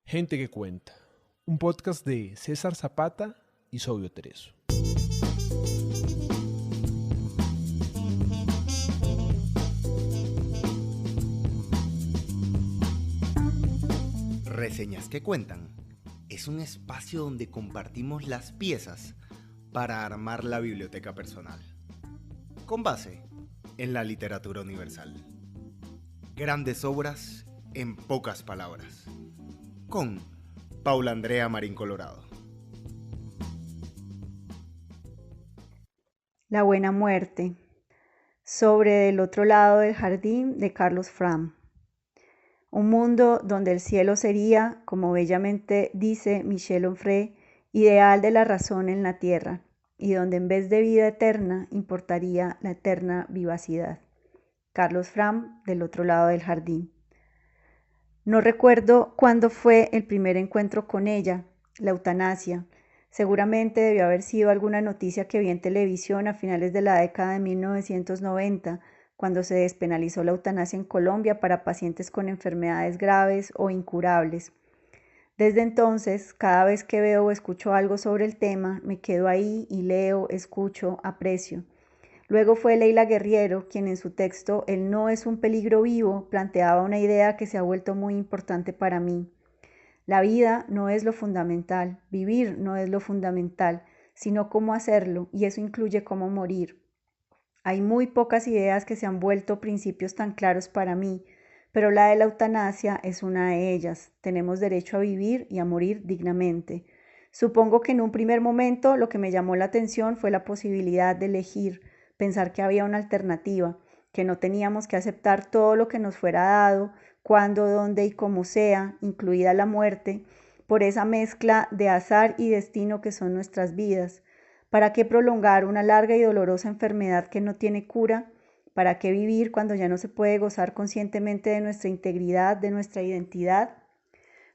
Gente que cuenta, un podcast de César Zapata y Sobio Tereso. Reseñas que cuentan es un espacio donde compartimos las piezas para armar la biblioteca personal, con base en la literatura universal. Grandes obras en pocas palabras, con Paula Andrea Marín Colorado. La buena muerte, sobre Del otro lado del jardín, de Carlos Fram. Un mundo donde el cielo sería, como bellamente dice Michel Onfray, ideal de la razón en la tierra, y donde en vez de vida eterna importaría la eterna vivacidad. Carlos Fram, Del otro lado del jardín. No recuerdo cuándo fue el primer encuentro con ella, la eutanasia. Seguramente debió haber sido alguna noticia que vi en televisión a finales de la década de 1990, cuando se despenalizó la eutanasia en Colombia para pacientes con enfermedades graves o incurables. Desde entonces, cada vez que veo o escucho algo sobre el tema, me quedo ahí y leo, escucho, aprecio. Luego fue Leila Guerriero quien en su texto El no es un peligro vivo planteaba una idea que se ha vuelto muy importante para mí. La vida no es lo fundamental, vivir no es lo fundamental, sino cómo hacerlo, y eso incluye cómo morir. Hay muy pocas ideas que se han vuelto principios tan claros para mí, pero la de la eutanasia es una de ellas. Tenemos derecho a vivir y a morir dignamente. Supongo que en un primer momento lo que me llamó la atención fue la posibilidad de elegir, pensar que había una alternativa, que no teníamos que aceptar todo lo que nos fuera dado, cuándo, dónde y cómo sea, incluida la muerte, por esa mezcla de azar y destino que son nuestras vidas. ¿Para qué prolongar una larga y dolorosa enfermedad que no tiene cura? ¿Para qué vivir cuando ya no se puede gozar conscientemente de nuestra integridad, de nuestra identidad?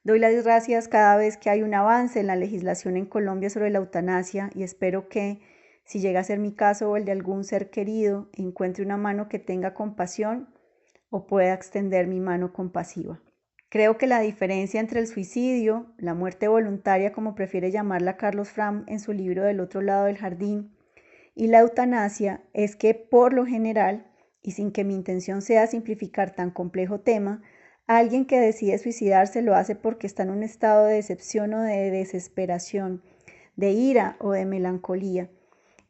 Doy las gracias cada vez que hay un avance en la legislación en Colombia sobre la eutanasia y espero que, si llega a ser mi caso o el de algún ser querido, encuentre una mano que tenga compasión o pueda extender mi mano compasiva. Creo que la diferencia entre el suicidio, la muerte voluntaria como prefiere llamarla Carlos Fram en su libro Del otro lado del jardín, y la eutanasia es que por lo general, y sin que mi intención sea simplificar tan complejo tema, alguien que decide suicidarse lo hace porque está en un estado de decepción o de desesperación, de ira o de melancolía.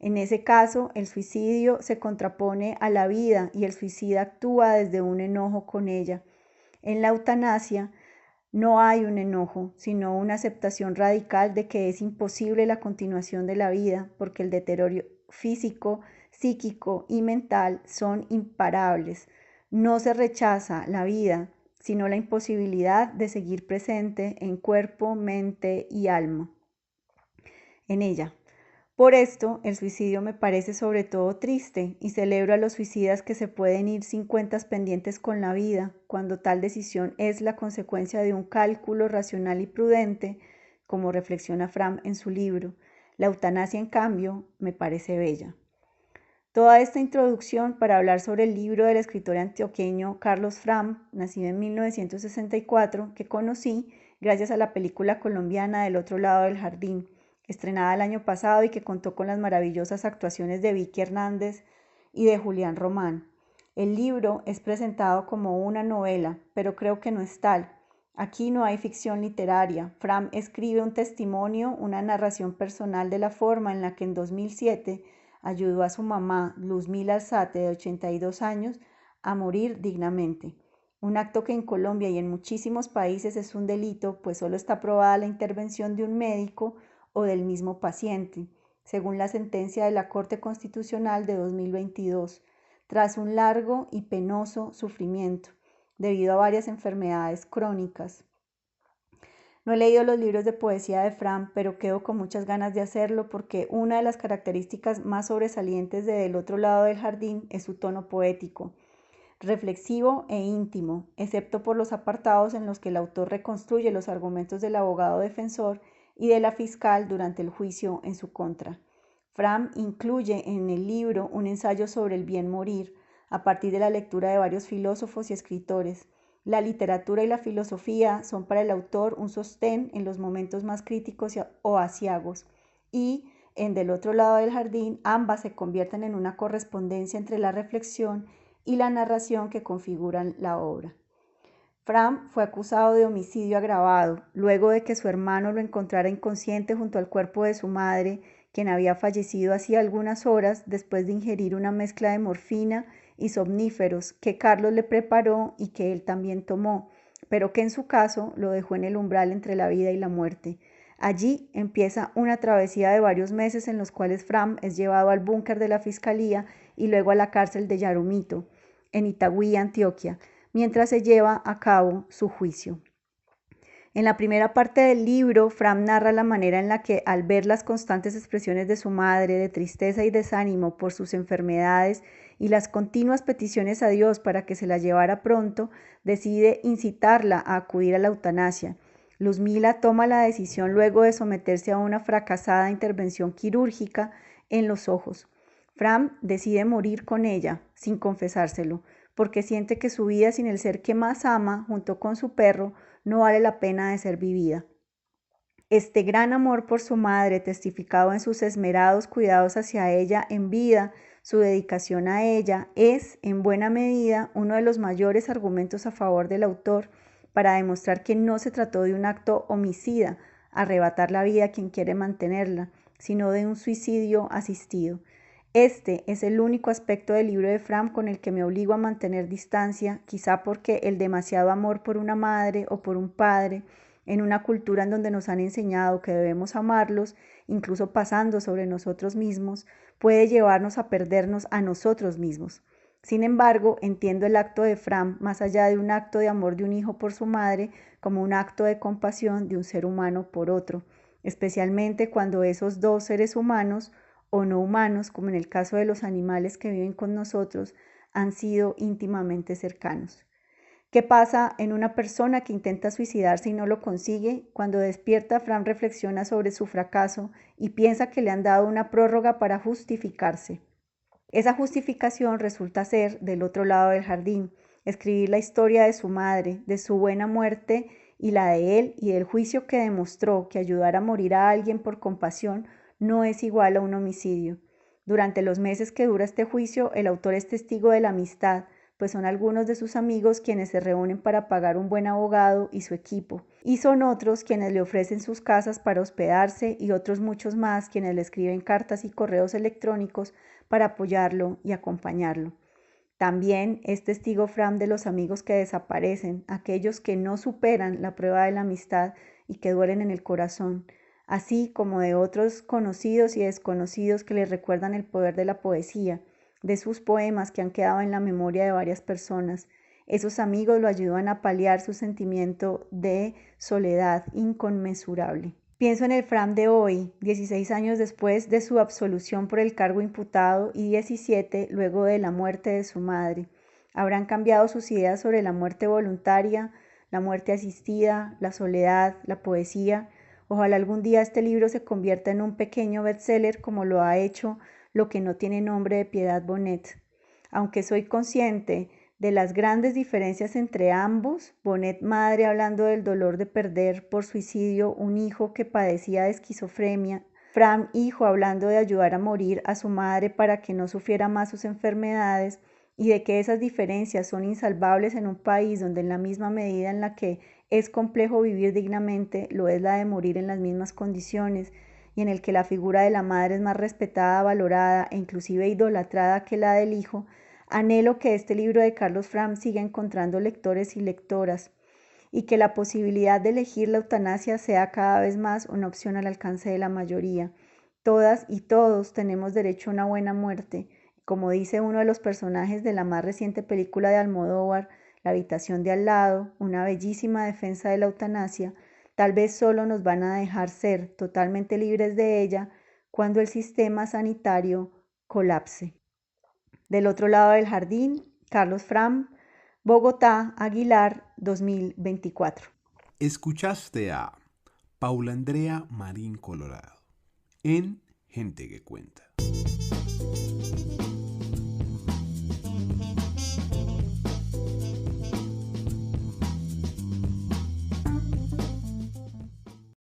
En ese caso, el suicidio se contrapone a la vida y el suicida actúa desde un enojo con ella. En la eutanasia no hay un enojo, sino una aceptación radical de que es imposible la continuación de la vida, porque el deterioro físico, psíquico y mental son imparables. No se rechaza la vida, sino la imposibilidad de seguir presente en cuerpo, mente y alma en ella. Por esto, el suicidio me parece sobre todo triste y celebro a los suicidas que se pueden ir sin cuentas pendientes con la vida, cuando tal decisión es la consecuencia de un cálculo racional y prudente, como reflexiona Fram en su libro. La eutanasia, en cambio, me parece bella. Toda esta introducción para hablar sobre el libro del escritor antioqueño Carlos Fram, nacido en 1964, que conocí gracias a la película colombiana Del otro lado del jardín, estrenada el año pasado y que contó con las maravillosas actuaciones de Vicky Hernández y de Julián Román. El libro es presentado como una novela, pero creo que no es tal. Aquí no hay ficción literaria. Fram escribe un testimonio, una narración personal de la forma en la que en 2007 ayudó a su mamá, Luzmila Alzate, de 82 años, a morir dignamente. Un acto que en Colombia y en muchísimos países es un delito, pues solo está aprobada la intervención de un médico o del mismo paciente, según la sentencia de la Corte Constitucional de 2022, tras un largo y penoso sufrimiento, debido a varias enfermedades crónicas. No he leído los libros de poesía de Fram, pero quedo con muchas ganas de hacerlo porque una de las características más sobresalientes de Del otro lado del jardín es su tono poético, reflexivo e íntimo, excepto por los apartados en los que el autor reconstruye los argumentos del abogado defensor y de la fiscal durante el juicio en su contra. Fram incluye en el libro un ensayo sobre el bien morir, a partir de la lectura de varios filósofos y escritores. La literatura y la filosofía son para el autor un sostén en los momentos más críticos o aciagos, y en Del otro lado del jardín ambas se convierten en una correspondencia entre la reflexión y la narración que configuran la obra. Fram fue acusado de homicidio agravado luego de que su hermano lo encontrara inconsciente junto al cuerpo de su madre, quien había fallecido hacía algunas horas después de ingerir una mezcla de morfina y somníferos que Carlos le preparó y que él también tomó, pero que en su caso lo dejó en el umbral entre la vida y la muerte. Allí empieza una travesía de varios meses en los cuales Fram es llevado al búnker de la fiscalía y luego a la cárcel de Yarumito, en Itagüí, Antioquia, mientras se lleva a cabo su juicio. En la primera parte del libro, Fram narra la manera en la que, al ver las constantes expresiones de su madre de tristeza y desánimo por sus enfermedades y las continuas peticiones a Dios para que se la llevara pronto, decide incitarla a acudir a la eutanasia. Luzmila toma la decisión luego de someterse a una fracasada intervención quirúrgica en los ojos. Fram decide morir con ella, sin confesárselo, porque siente que su vida sin el ser que más ama, junto con su perro, no vale la pena de ser vivida. Este gran amor por su madre, testificado en sus esmerados cuidados hacia ella en vida, su dedicación a ella, es, en buena medida, uno de los mayores argumentos a favor del autor para demostrar que no se trató de un acto homicida, arrebatar la vida a quien quiere mantenerla, sino de un suicidio asistido. Este es el único aspecto del libro de Fram con el que me obligo a mantener distancia, quizá porque el demasiado amor por una madre o por un padre, en una cultura en donde nos han enseñado que debemos amarlos, incluso pasando sobre nosotros mismos, puede llevarnos a perdernos a nosotros mismos. Sin embargo, entiendo el acto de Fram, más allá de un acto de amor de un hijo por su madre, como un acto de compasión de un ser humano por otro, especialmente cuando esos dos seres humanos, o no humanos, como en el caso de los animales que viven con nosotros, han sido íntimamente cercanos. ¿Qué pasa en una persona que intenta suicidarse y no lo consigue? Cuando despierta, Fram reflexiona sobre su fracaso y piensa que le han dado una prórroga para justificarse. Esa justificación resulta ser Del otro lado del jardín, escribir la historia de su madre, de su buena muerte y la de él, y del juicio que demostró que ayudar a morir a alguien por compasión no es igual a un homicidio. Durante los meses que dura este juicio, el autor es testigo de la amistad, pues son algunos de sus amigos quienes se reúnen para pagar un buen abogado y su equipo, y son otros quienes le ofrecen sus casas para hospedarse y otros muchos más quienes le escriben cartas y correos electrónicos para apoyarlo y acompañarlo. También es testigo Fram de los amigos que desaparecen, aquellos que no superan la prueba de la amistad y que duelen en el corazón, así como de otros conocidos y desconocidos que les recuerdan el poder de la poesía, de sus poemas que han quedado en la memoria de varias personas. Esos amigos lo ayudan a paliar su sentimiento de soledad inconmensurable. Pienso en el Fram de hoy, 16 años después de su absolución por el cargo imputado y 17 luego de la muerte de su madre. ¿Habrán cambiado sus ideas sobre la muerte voluntaria, la muerte asistida, la soledad, la poesía? Ojalá algún día este libro se convierta en un pequeño bestseller como lo ha hecho Lo que no tiene nombre de Piedad Bonet. Aunque soy consciente de las grandes diferencias entre ambos, Bonet madre hablando del dolor de perder por suicidio un hijo que padecía de esquizofrenia, Fram hijo hablando de ayudar a morir a su madre para que no sufriera más sus enfermedades, y de que esas diferencias son insalvables en un país donde en la misma medida en la que es complejo vivir dignamente, lo es la de morir en las mismas condiciones, y en el que la figura de la madre es más respetada, valorada e inclusive idolatrada que la del hijo, anhelo que este libro de Carlos Fram siga encontrando lectores y lectoras, y que la posibilidad de elegir la eutanasia sea cada vez más una opción al alcance de la mayoría. Todas y todos tenemos derecho a una buena muerte. Como dice uno de los personajes de la más reciente película de Almodóvar, La habitación de al lado, una bellísima defensa de la eutanasia, tal vez solo nos van a dejar ser totalmente libres de ella cuando el sistema sanitario colapse. Del otro lado del jardín, Carlos Fram, Bogotá, Aguilar, 2024. Escuchaste a Paula Andrea Marín Colorado en Gente que Cuenta.